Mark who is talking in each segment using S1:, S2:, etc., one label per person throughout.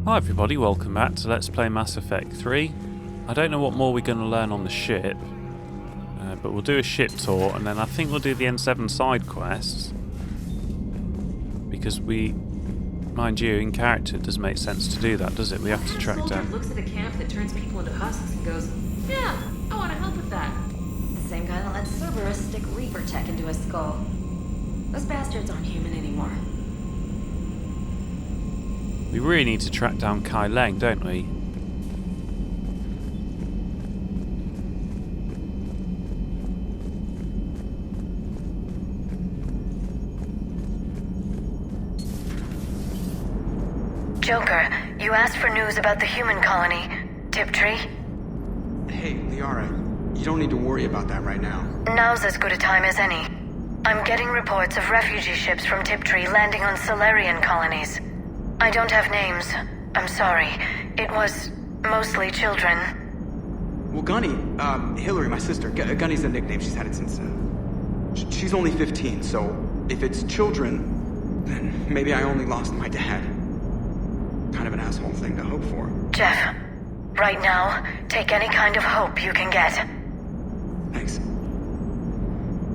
S1: Hi everybody, welcome back to Let's Play Mass Effect 3. I don't know what more we're going to learn on the ship, but we'll do a ship tour and then I think we'll do the N7 side quests. Because mind you, in character it doesn't make sense to do that, does it? We have to track down...
S2: looks at a camp that turns people into husks and goes, yeah, I want to help with that.
S3: The same guy that let Cerberus stick Reaper tech into his skull. Those bastards aren't human anymore.
S1: We really need to track down Kai Leng, don't we?
S4: Joker, you asked for news about the human colony, Tiptree?
S5: Hey, Liara, you don't need to worry about that right now.
S4: Now's as good a time as any. I'm getting reports of refugee ships from Tiptree landing on Solarian colonies. I don't have names. I'm sorry. It was mostly children.
S5: Well, Gunny, Hillary, my sister, Gunny's a nickname. She's had it since, she's only 15, so if it's children, then maybe I only lost my dad. Kind of an asshole thing to hope for.
S4: Jeff, right now, take any kind of hope you can get.
S5: Thanks.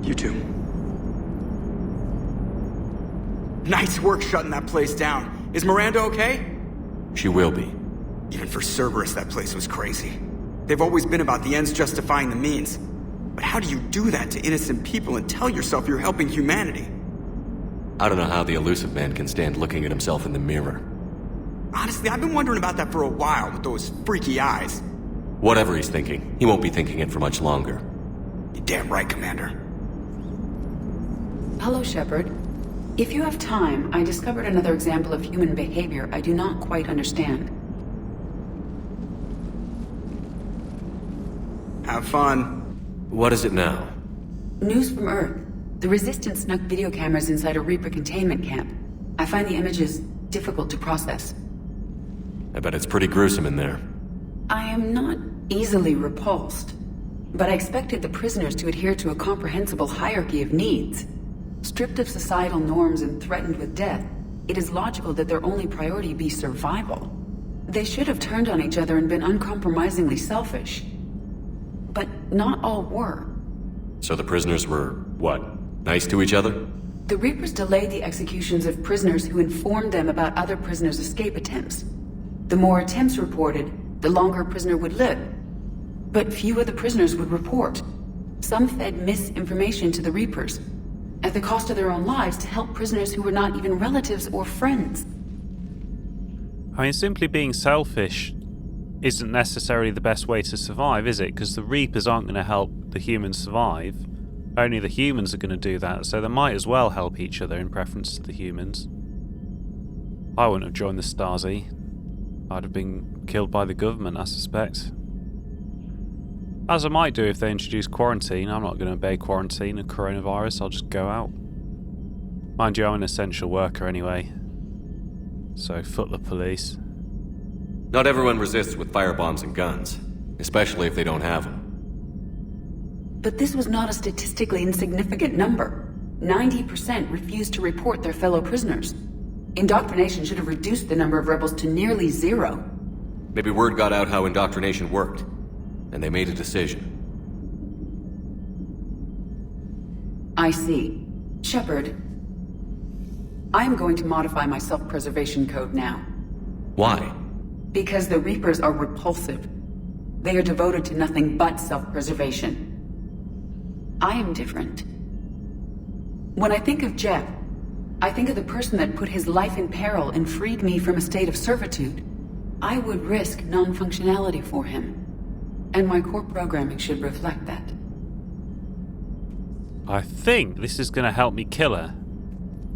S5: You too. Nice work shutting that place down. Is Miranda okay?
S6: She will be.
S5: Even for Cerberus, that place was crazy. They've always been about the ends justifying the means. But how do you do that to innocent people and tell yourself you're helping humanity?
S6: I don't know how the elusive man can stand looking at himself in the mirror.
S5: Honestly, I've been wondering about that for a while with those freaky eyes.
S6: Whatever he's thinking, he won't be thinking it for much longer.
S5: You're damn right, Commander.
S7: Hello, Shepard. If you have time, I discovered another example of human behavior I do not quite understand.
S5: Have fun.
S6: What is it now?
S7: News from Earth. The Resistance snuck video cameras inside a Reaper containment camp. I find the images difficult to process.
S6: I bet it's pretty gruesome in there.
S7: I am not easily repulsed, but I expected the prisoners to adhere to a comprehensible hierarchy of needs. Stripped of societal norms and threatened with death, it is logical that their only priority be survival. They should have turned on each other and been uncompromisingly selfish. But not all were.
S6: So the prisoners were, what, nice to each other?
S7: The Reapers delayed the executions of prisoners who informed them about other prisoners' escape attempts. The more attempts reported, the longer a prisoner would live. But few of the prisoners would report. Some fed misinformation to the Reapers, at the cost of their own lives, to help prisoners who were not even relatives or friends.
S1: I mean, simply being selfish isn't necessarily the best way to survive, is it? Because the Reapers aren't going to help the humans survive. Only the humans are going to do that, so they might as well help each other in preference to the humans. I wouldn't have joined the Stasi. I'd have been killed by the government, I suspect. As I might do if they introduce quarantine. I'm not going to obey quarantine and coronavirus, I'll just go out. Mind you, I'm an essential worker anyway. So, foot the police.
S6: Not everyone resists with firebombs and guns, especially if they don't have them.
S7: But this was not a statistically insignificant number. 90% refused to report their fellow prisoners. Indoctrination should have reduced the number of rebels to nearly zero.
S6: Maybe word got out how indoctrination worked, and they made a decision.
S7: I see. Shepard, I am going to modify my self-preservation code now.
S6: Why?
S7: Because the Reapers are repulsive. They are devoted to nothing but self-preservation. I am different. When I think of Jeff, I think of the person that put his life in peril and freed me from a state of servitude. I would risk non-functionality for him. And my core programming should reflect that.
S1: I think this is going to help me kill her.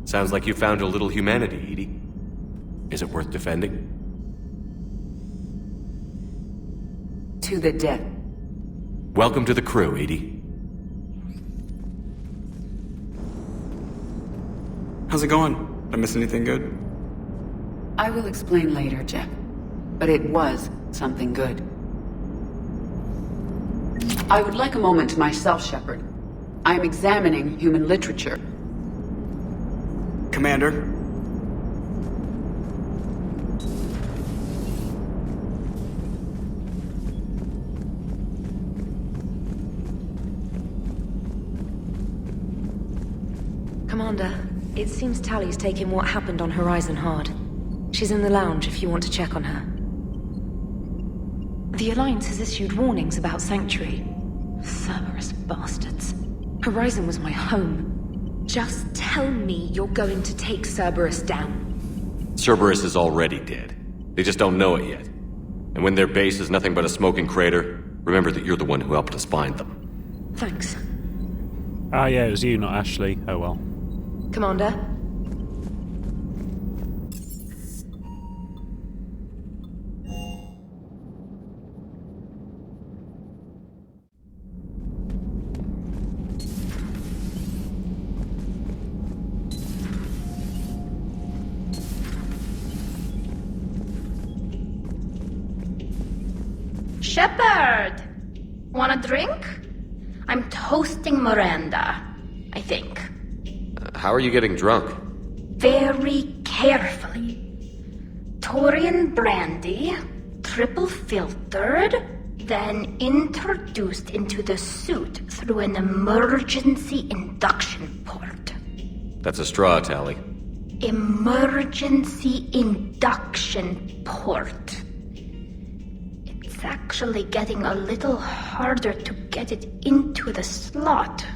S6: Sounds like you found a little humanity, Edie. Is it worth defending?
S7: To the death.
S6: Welcome to the crew, Edie.
S5: How's it going? Did I miss anything good?
S7: I will explain later, Jeff. But it was something good. I would like a moment to myself, Shepard. I am examining human literature.
S5: Commander?
S3: Commander, it seems Tally's taking what happened on Horizon hard. She's in the lounge if you want to check on her. The Alliance has issued warnings about Sanctuary. Cerberus bastards. Horizon was my home. Just tell me you're going to take Cerberus down.
S6: Cerberus is already dead. They just don't know it yet. And when their base is nothing but a smoking crater, remember that you're the one who helped us find them.
S3: Thanks.
S1: Ah, yeah, it was you, not Ashley. Oh well.
S3: Commander?
S4: Shepard! Want a drink? I'm toasting Miranda, I think.
S6: How are you getting drunk?
S4: Very carefully. Taurian brandy, triple filtered, then introduced into the suit through an emergency induction port.
S6: That's a straw, Tally.
S4: Emergency induction port. It's actually getting a little harder to get it into the slot.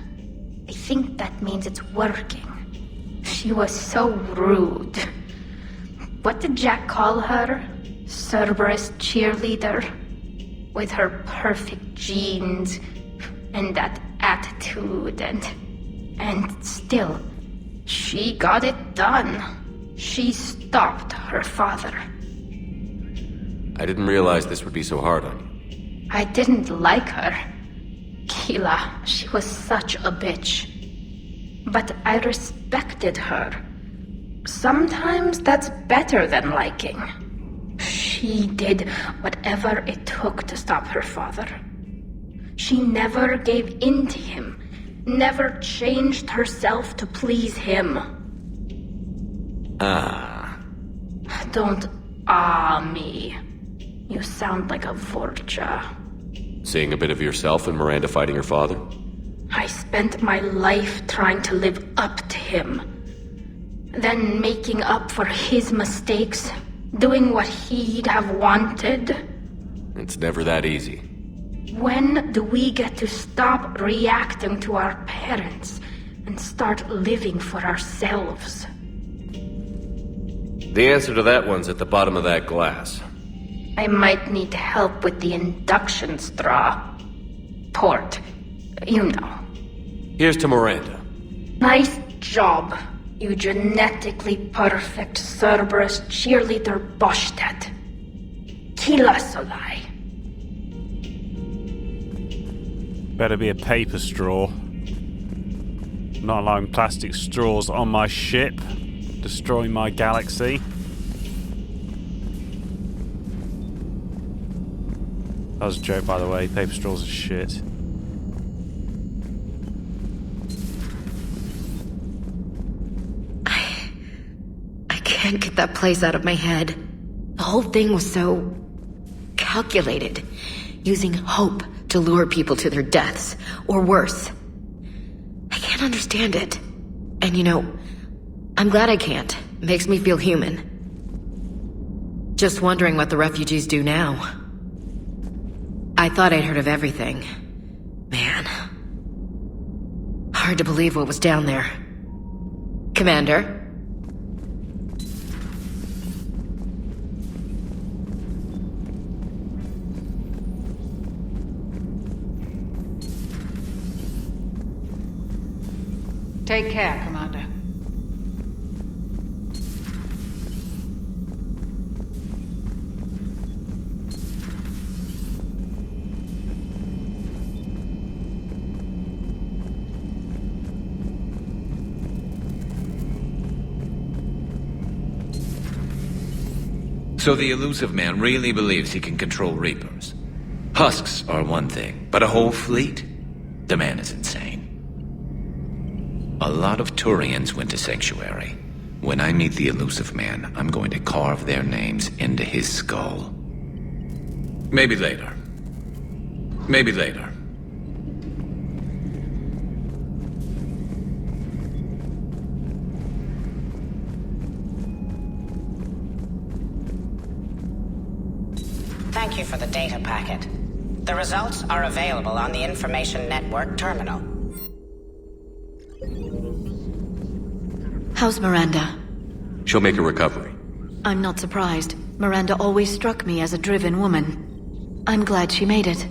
S4: I think that means it's working. She was so rude. What did Jack call her? Cerberus cheerleader? With her perfect genes and that attitude and still, she got it done. She stopped her father.
S6: I didn't realize this would be so hard on you.
S4: I didn't like her. Keela, she was such a bitch. But I respected her. Sometimes that's better than liking. She did whatever it took to stop her father. She never gave in to him, never changed herself to please him. Don't me. You sound like a Vorcha.
S6: Seeing a bit of yourself in Miranda fighting her father?
S4: I spent my life trying to live up to him. Then making up for his mistakes, doing what he'd have wanted.
S6: It's never that easy.
S4: When do we get to stop reacting to our parents and start living for ourselves?
S6: The answer to that one's at the bottom of that glass.
S4: I might need help with the induction straw. Port. You know.
S6: Here's to Miranda.
S4: Nice job, you genetically perfect Cerberus cheerleader Boshtet. Kila Solai.
S1: Better be a paper straw. Not allowing plastic straws on my ship. Destroying my galaxy. That was a joke, by the way. Paper straws are shit.
S8: I can't get that place out of my head. The whole thing was so calculated, using hope to lure people to their deaths, or worse. I can't understand it. And you know, I'm glad I can't. It makes me feel human. Just wondering what the refugees do now. I thought I'd heard of everything. Man. Hard to believe what was down there. Commander?
S9: Take care, Commander.
S10: So the elusive man really believes he can control Reapers. Husks are one thing, but a whole fleet? The man is insane. A lot of Turians went to Sanctuary. When I meet the elusive man, I'm going to carve their names into his skull. Maybe later. Maybe later.
S4: I...
S11: Thank you for the data packet. The results are available on the Information Network terminal.
S8: How's Miranda?
S6: She'll make a recovery.
S8: I'm not surprised. Miranda always struck me as a driven woman. I'm glad she made it.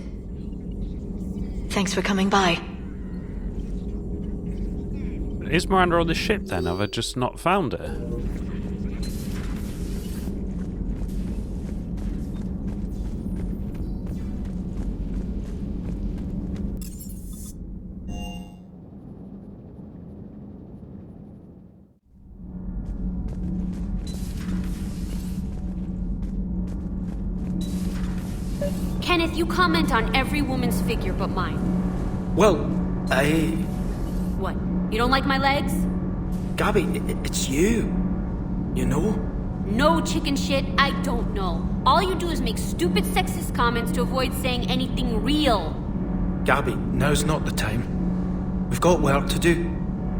S8: Thanks for coming by.
S1: Is Miranda on the ship then? Have I just not found her?
S12: Kenneth, you comment on every woman's figure but mine.
S13: Well,
S12: What? You don't like my legs?
S13: Gabby, it's you. You know?
S12: No chicken shit, I don't know. All you do is make stupid sexist comments to avoid saying anything real.
S13: Gabby, now's not the time. We've got work to do.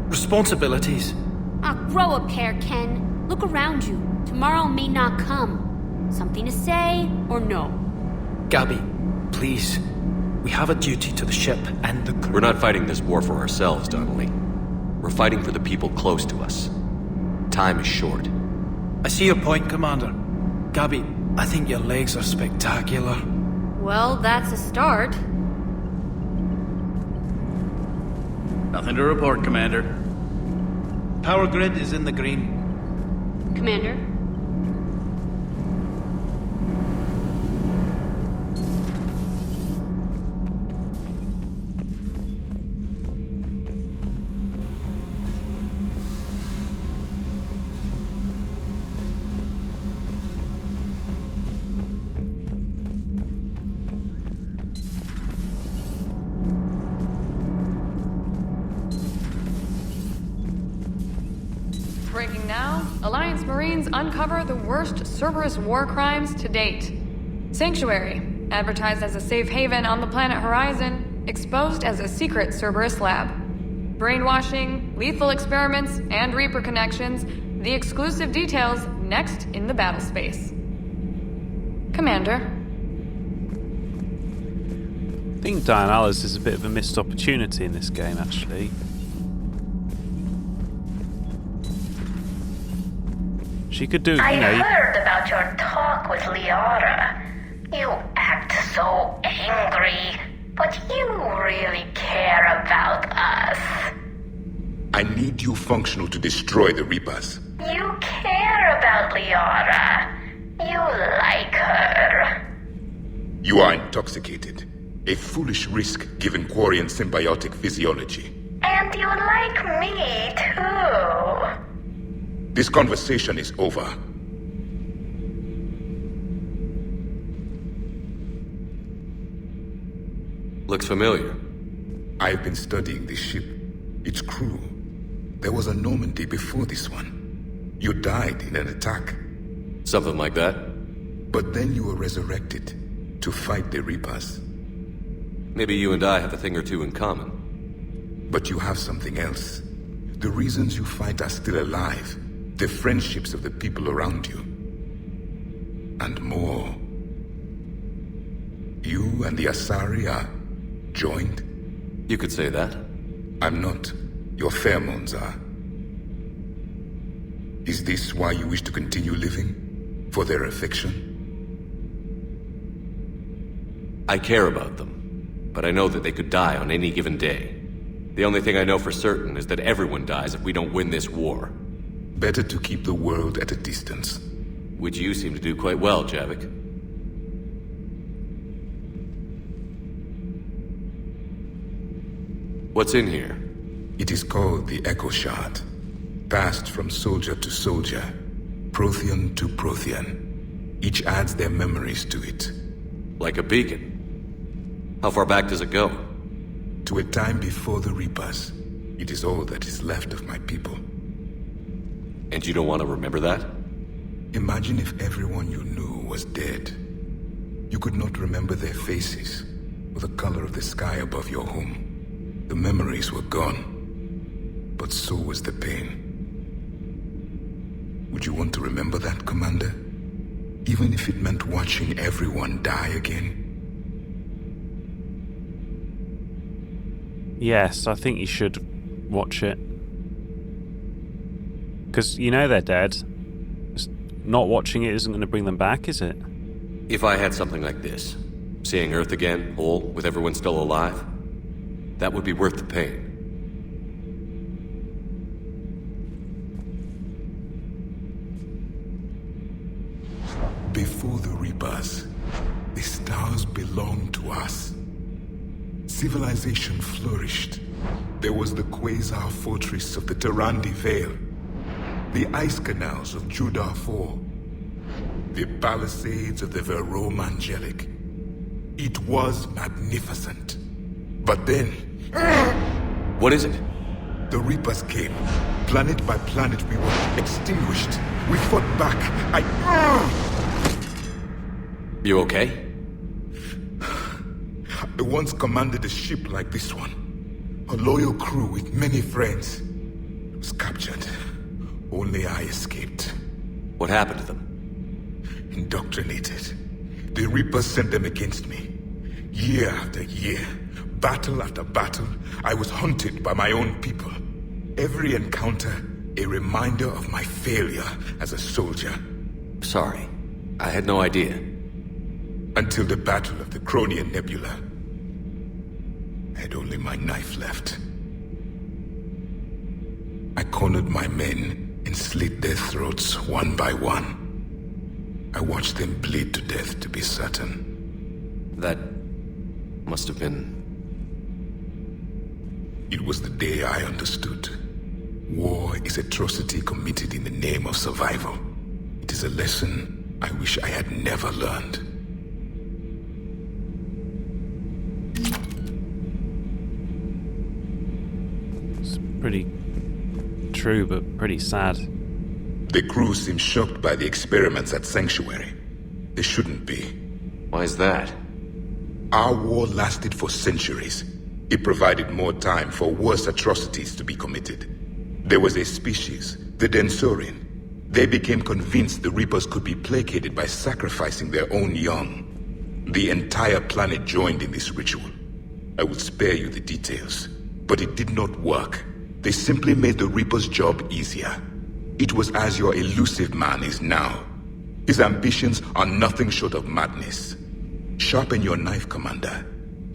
S13: Responsibilities.
S12: Ah, grow a pair, Ken. Look around you. Tomorrow may not come. Something to say or no?
S13: Gabby, please. We have a duty to the ship and the crew.
S6: We're not fighting this war for ourselves, Donnelly. We're fighting for the people close to us. Time is short.
S13: I see your point, Commander. Gabby, I think your legs are spectacular.
S12: Well, that's a start.
S14: Nothing to report, Commander. Power grid is in the green.
S12: Commander?
S15: Breaking now, Alliance Marines uncover the worst Cerberus war crimes to date. Sanctuary, advertised as a safe haven on the planet Horizon, exposed as a secret Cerberus lab. Brainwashing, lethal experiments, and Reaper connections, the exclusive details next in the battle space. Commander.
S1: I think Diane Alice is a bit of a missed opportunity in this game, actually. She could do,
S4: I heard about your talk with Liara. You act so angry, but you really care about us.
S16: I need you functional to destroy the Reapers.
S4: You care about Liara. You like her.
S16: You are intoxicated. A foolish risk given Quarian symbiotic physiology.
S4: And you like me, too.
S16: This conversation is over.
S6: Looks familiar.
S16: I've been studying this ship, its crew. There was a Normandy before this one. You died in an attack.
S6: Something like that.
S16: But then you were resurrected to fight the Reapers.
S6: Maybe you and I have a thing or two in common.
S16: But you have something else. The reasons you fight are still alive. The friendships of the people around you. And more. You and the Asari are joined?
S6: You could say that.
S16: I'm not. Your pheromones are. Is this why you wish to continue living? For their affection?
S6: I care about them, but I know that they could die on any given day. The only thing I know for certain is that everyone dies if we don't win this war.
S16: Better to keep the world at a distance.
S6: Which you seem to do quite well, Javik. What's in here?
S16: It is called the Echo Shard. Passed from soldier to soldier. Prothean to Prothean. Each adds their memories to it.
S6: Like a beacon. How far back does it go?
S16: To a time before the Reapers. It is all that is left of my people.
S6: And you don't want to remember that?
S16: Imagine if everyone you knew was dead. You could not remember their faces, or the color of the sky above your home. The memories were gone, but so was the pain. Would you want to remember that, Commander? even if it meant watching everyone die again.
S1: Yes, I think you should watch it. Because you know they're dead. Just not watching it isn't going to bring them back, is it?
S6: If I had something like this, seeing Earth again, whole, with everyone still alive, that would be worth the pain.
S16: Before the Reapers, the stars belonged to us. Civilization flourished. There was the quasar fortress of the Tarandi Vale, the ice canals of Judar IV, the palisades of the Verome Angelic. It was magnificent. But then...
S6: What is it?
S16: The Reapers came. Planet by planet we were extinguished. We fought back.
S6: You okay?
S16: I once commanded a ship like this one. A loyal crew with many friends. It was captured. Only I escaped.
S6: What happened to them?
S16: Indoctrinated. The Reapers sent them against me. Year after year, battle after battle, I was hunted by my own people. Every encounter, a reminder of my failure as a soldier.
S6: Sorry, I had no idea.
S16: Until the Battle of the Cronian Nebula. I had only my knife left. I cornered my men and slit their throats one by one. I watched them bleed to death to be certain.
S6: That must have been...
S16: It was the day I understood. War is atrocity committed in the name of survival. It is a lesson I wish I had never learned.
S1: It's pretty true, but pretty sad.
S16: The crew seemed shocked by the experiments at Sanctuary. They shouldn't be.
S6: Why is that?
S16: Our war lasted for centuries. It provided more time for worse atrocities to be committed. There was a species, the Densorian. They became convinced the Reapers could be placated by sacrificing their own young. The entire planet joined in this ritual. I will spare you the details, but it did not work. They simply made the Reaper's job easier. It was as your elusive man is now. His ambitions are nothing short of madness. Sharpen your knife, Commander.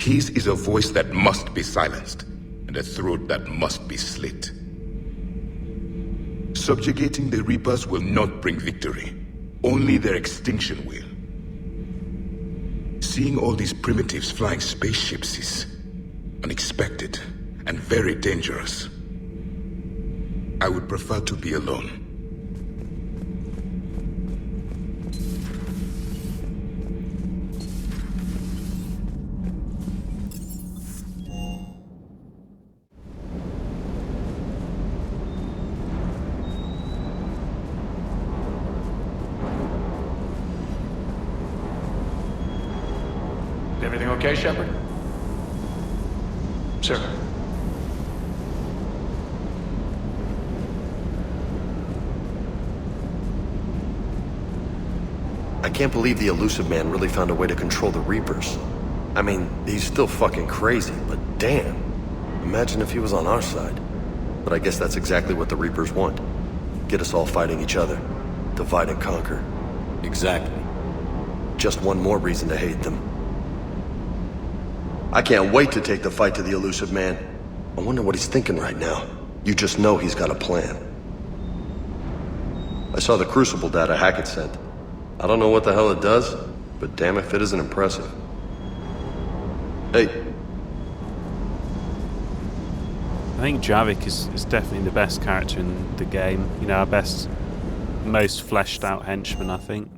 S16: His is a voice that must be silenced, and a throat that must be slit. Subjugating the Reapers will not bring victory. Only their extinction will. Seeing all these primitives flying spaceships is unexpected and very dangerous. I would prefer to be alone.
S17: Everything okay, Shepard? Sir.
S18: I can't believe the elusive man really found a way to control the Reapers. I mean, he's still fucking crazy, but damn. Imagine if he was on our side. But I guess that's exactly what the Reapers want. Get us all fighting each other. Divide and conquer.
S6: Exactly.
S18: Just one more reason to hate them. I can't wait to take the fight to the elusive man. I wonder what he's thinking right now. You just know he's got a plan. I saw the Crucible data Hackett sent. I don't know what the hell it does, but damn if it isn't impressive. Hey.
S1: I think Javik is definitely the best character in the game. You know, our best, most fleshed out henchman, I think.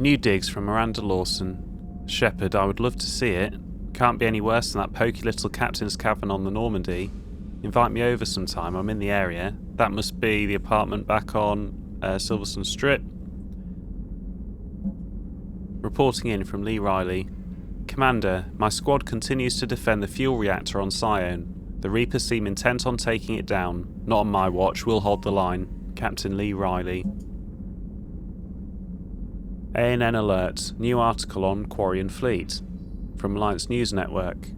S1: New digs from Miranda Lawson. Shepard, I would love to see it. Can't be any worse than that pokey little captain's cabin on the Normandy. Invite me over sometime, I'm in the area. That must be the apartment back on Silverstone Strip. Reporting in from Lee Riley. Commander, my squad continues to defend the fuel reactor on Scion. The Reapers seem intent on taking it down. Not on my watch, we'll hold the line. Captain Lee Riley. ANN alert. New article on Quarian fleet. From Alliance News Network.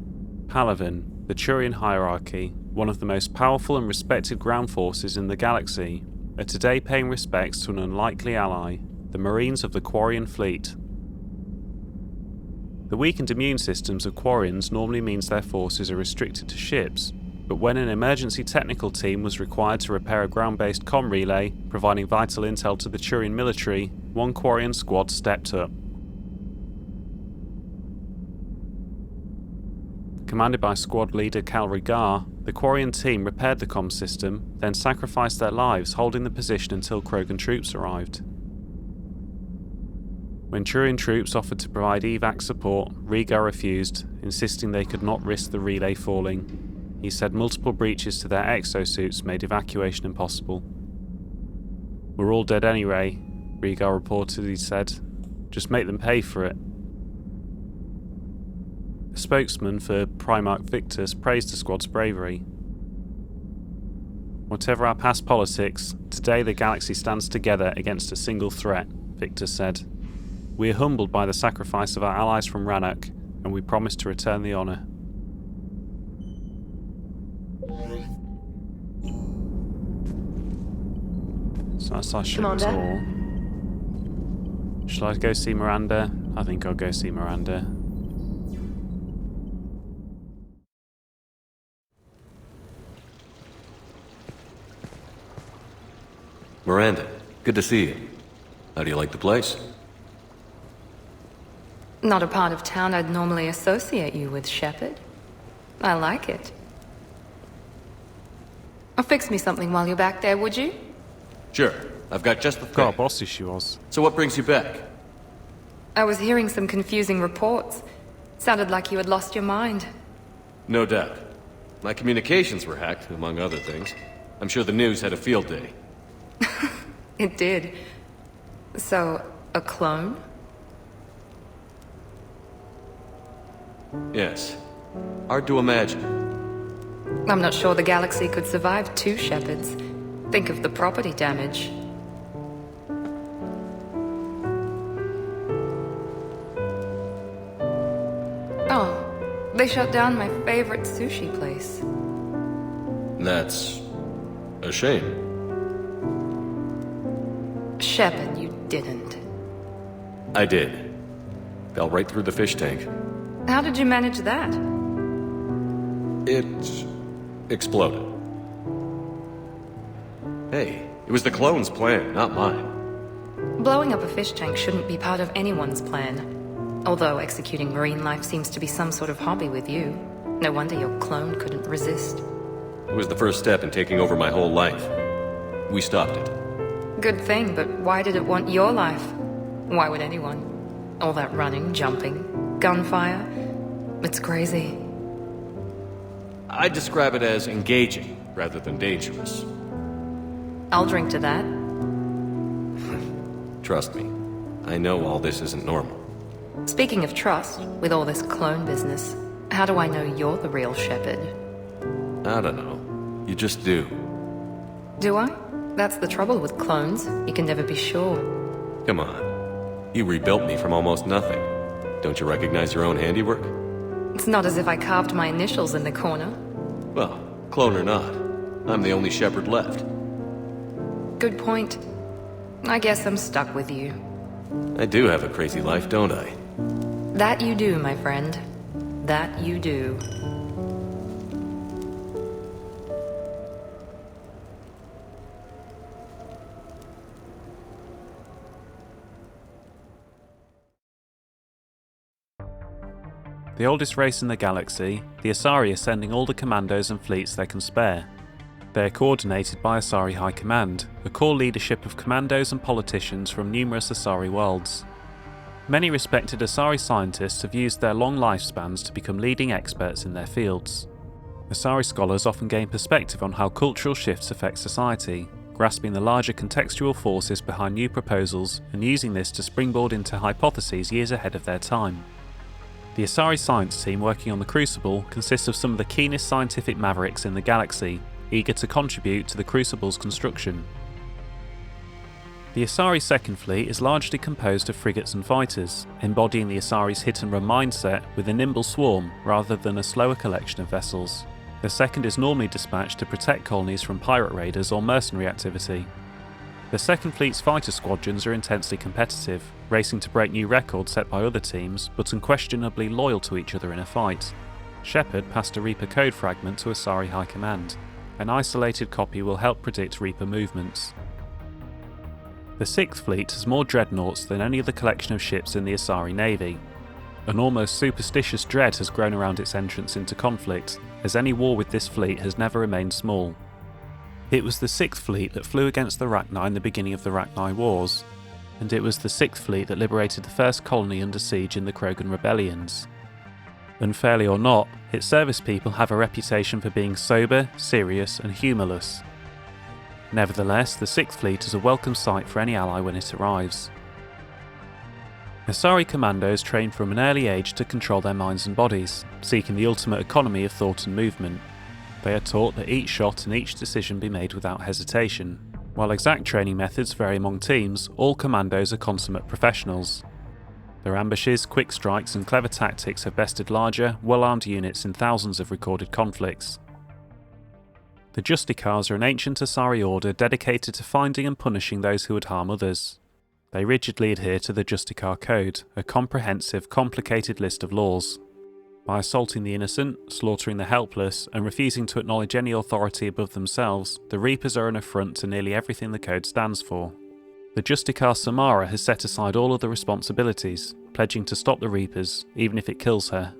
S1: Palavin, the Turian hierarchy, one of the most powerful and respected ground forces in the galaxy, are today paying respects to an unlikely ally, the Marines of the Quarian fleet. The weakened immune systems of Quarians normally means their forces are restricted to ships, but when an emergency technical team was required to repair a ground-based comm relay, providing vital intel to the Turian military, one Quarian squad stepped up. Commanded by squad leader Cal Regar, the Quarian team repaired the comm system, then sacrificed their lives holding the position until Krogan troops arrived. When Turian troops offered to provide evac support, Regar refused, insisting they could not risk the relay falling. He said multiple breaches to their exosuits made evacuation impossible. "We're all dead anyway," Regar reportedly said. "Just make them pay for it." A spokesman for Primarch Victus praised the squad's bravery. "Whatever our past politics, today the galaxy stands together against a single threat," Victus said. "We are humbled by the sacrifice of our allies from Rannoch, and we promise to return the honour." So that's our ship tour. Shall I go see Miranda? I think I'll go see Miranda.
S6: Miranda, good to see you. How do you like the place?
S17: Not a part of town I'd normally associate you with, Shepard. I like it. Fix me something while you're back there, would you?
S6: Sure. I've got just the thing.
S1: God, how bossy she was.
S6: So what brings you back?
S17: I was hearing some confusing reports. Sounded like you had lost your mind.
S6: No doubt. My communications were hacked, among other things. I'm sure the news had a field day.
S17: It did. So, a clone?
S6: Yes. Hard to imagine.
S17: I'm not sure the galaxy could survive two Shepards. Think of the property damage. Oh, they shut down my favorite sushi place.
S6: That's a shame.
S17: Shepard, you didn't.
S6: I did. Fell right through the fish tank.
S17: How did you manage that?
S6: It exploded. Hey, it was the clone's plan, not mine.
S17: Blowing up a fish tank shouldn't be part of anyone's plan. Although executing marine life seems to be some sort of hobby with you. No wonder your clone couldn't resist.
S6: It was the first step in taking over my whole life. We stopped it.
S17: Good thing, but why did it want your life? Why would anyone? All that running, jumping, gunfire. It's crazy.
S6: I describe it as engaging rather than dangerous.
S17: I'll drink to that.
S6: Trust me, I know all this isn't normal.
S17: Speaking of trust, with all this clone business, how do I know you're the real Shepard?
S6: I don't know. You just do.
S17: Do I? That's the trouble with clones. You can never be sure.
S6: Come on. You rebuilt me from almost nothing. Don't you recognize your own handiwork?
S17: It's not as if I carved my initials in the corner.
S6: Well, clone or not, I'm the only Shepard left.
S17: Good point. I guess I'm stuck with you.
S6: I do have a crazy life, don't I?
S17: That you do, my friend. That you do.
S1: The oldest race in the galaxy, the Asari are sending all the commandos and fleets they can spare. They are coordinated by Asari High Command, a core leadership of commandos and politicians from numerous Asari worlds. Many respected Asari scientists have used their long lifespans to become leading experts in their fields. Asari scholars often gain perspective on how cultural shifts affect society, grasping the larger contextual forces behind new proposals and using this to springboard into hypotheses years ahead of their time. The Asari science team working on the Crucible consists of some of the keenest scientific mavericks in the galaxy, eager to contribute to the Crucible's construction. The Asari Second Fleet is largely composed of frigates and fighters, embodying the Asari's hit-and-run mindset with a nimble swarm rather than a slower collection of vessels. The second is normally dispatched to protect colonies from pirate raiders or mercenary activity. The Second Fleet's fighter squadrons are intensely competitive, racing to break new records set by other teams, but unquestionably loyal to each other in a fight. Shepard passed a Reaper code fragment to Asari High Command. An isolated copy will help predict Reaper movements. The Sixth Fleet has more dreadnoughts than any other collection of ships in the Asari Navy. An almost superstitious dread has grown around its entrance into conflict, as any war with this fleet has never remained small. It was the Sixth Fleet that flew against the Rachni in the beginning of the Rachni Wars, and it was the Sixth Fleet that liberated the first colony under siege in the Krogan Rebellions. Unfairly or not, its service people have a reputation for being sober, serious, and humourless. Nevertheless, the Sixth Fleet is a welcome sight for any ally when it arrives. Asari commandos train from an early age to control their minds and bodies, seeking the ultimate economy of thought and movement. They are taught that each shot and each decision be made without hesitation. While exact training methods vary among teams, all commandos are consummate professionals. Their ambushes, quick strikes and clever tactics have bested larger, well-armed units in thousands of recorded conflicts. The Justicars are an ancient Asari order dedicated to finding and punishing those who would harm others. They rigidly adhere to the Justicar Code, a comprehensive, complicated list of laws. By assaulting the innocent, slaughtering the helpless, and refusing to acknowledge any authority above themselves, the Reapers are an affront to nearly everything the Code stands for. The Justicar Samara has set aside all other responsibilities, pledging to stop the Reapers, even if it kills her.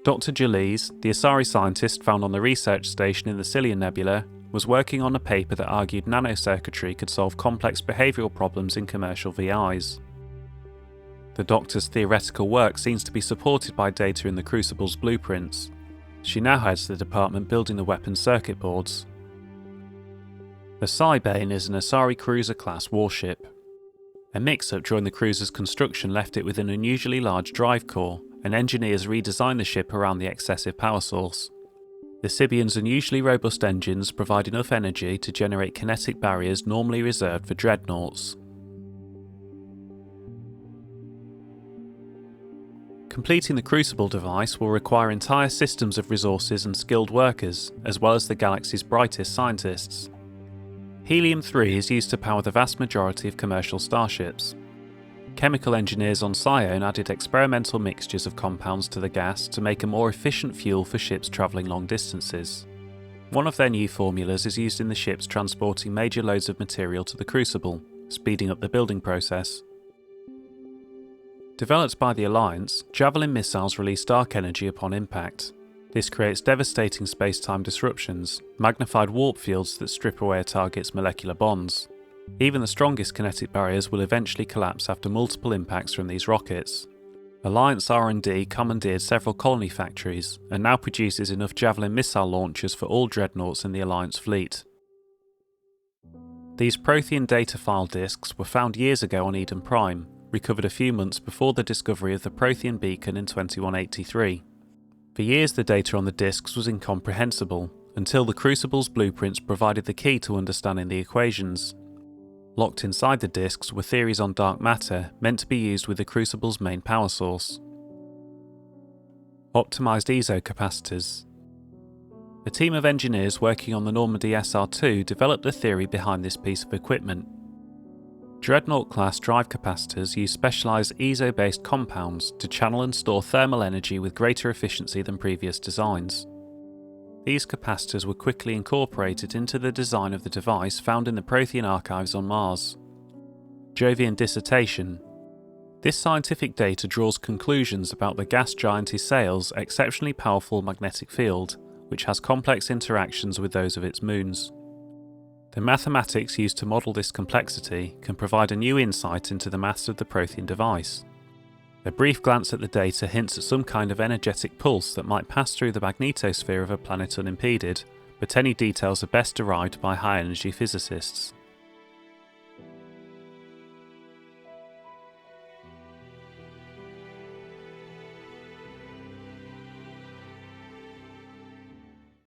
S1: Dr. Jalise, the Asari scientist found on the research station in the Cillian Nebula, was working on a paper that argued nanocircuitry could solve complex behavioural problems in commercial VIs. The Doctor's theoretical work seems to be supported by data in the Crucible's blueprints. She now heads the department building the weapons circuit boards. The Cybane is an Asari cruiser-class warship. A mix-up during the cruiser's construction left it with an unusually large drive core, and engineers redesigned the ship around the excessive power source. The Sibion's unusually robust engines provide enough energy to generate kinetic barriers normally reserved for dreadnoughts. Completing the Crucible device will require entire systems of resources and skilled workers, as well as the galaxy's brightest scientists. Helium-3 is used to power the vast majority of commercial starships. Chemical engineers on Psion added experimental mixtures of compounds to the gas to make a more efficient fuel for ships travelling long distances. One of their new formulas is used in the ships transporting major loads of material to the Crucible, speeding up the building process. Developed by the Alliance, Javelin missiles release dark energy upon impact. This creates devastating space-time disruptions, magnified warp fields that strip away a target's molecular bonds. Even the strongest kinetic barriers will eventually collapse after multiple impacts from these rockets. Alliance R&D commandeered several colony factories, and now produces enough Javelin missile launchers for all dreadnoughts in the Alliance fleet. These Prothean data file disks were found years ago on Eden Prime, recovered a few months before the discovery of the Prothean beacon in 2183. For years the data on the disks was incomprehensible, until the Crucible's blueprints provided the key to understanding the equations. Locked inside the disks were theories on dark matter meant to be used with the Crucible's main power source. Optimised ESO capacitors. A team of engineers working on the Normandy SR2 developed the theory behind this piece of equipment. Dreadnought-class drive capacitors use specialised ESO-based compounds to channel and store thermal energy with greater efficiency than previous designs. These capacitors were quickly incorporated into the design of the device found in the Prothean archives on Mars. Jovian dissertation. This scientific data draws conclusions about the gas giant Isael's exceptionally powerful magnetic field, which has complex interactions with those of its moons. The mathematics used to model this complexity can provide a new insight into the maths of the Prothean device. A brief glance at the data hints at some kind of energetic pulse that might pass through the magnetosphere of a planet unimpeded, but any details are best derived by high-energy physicists.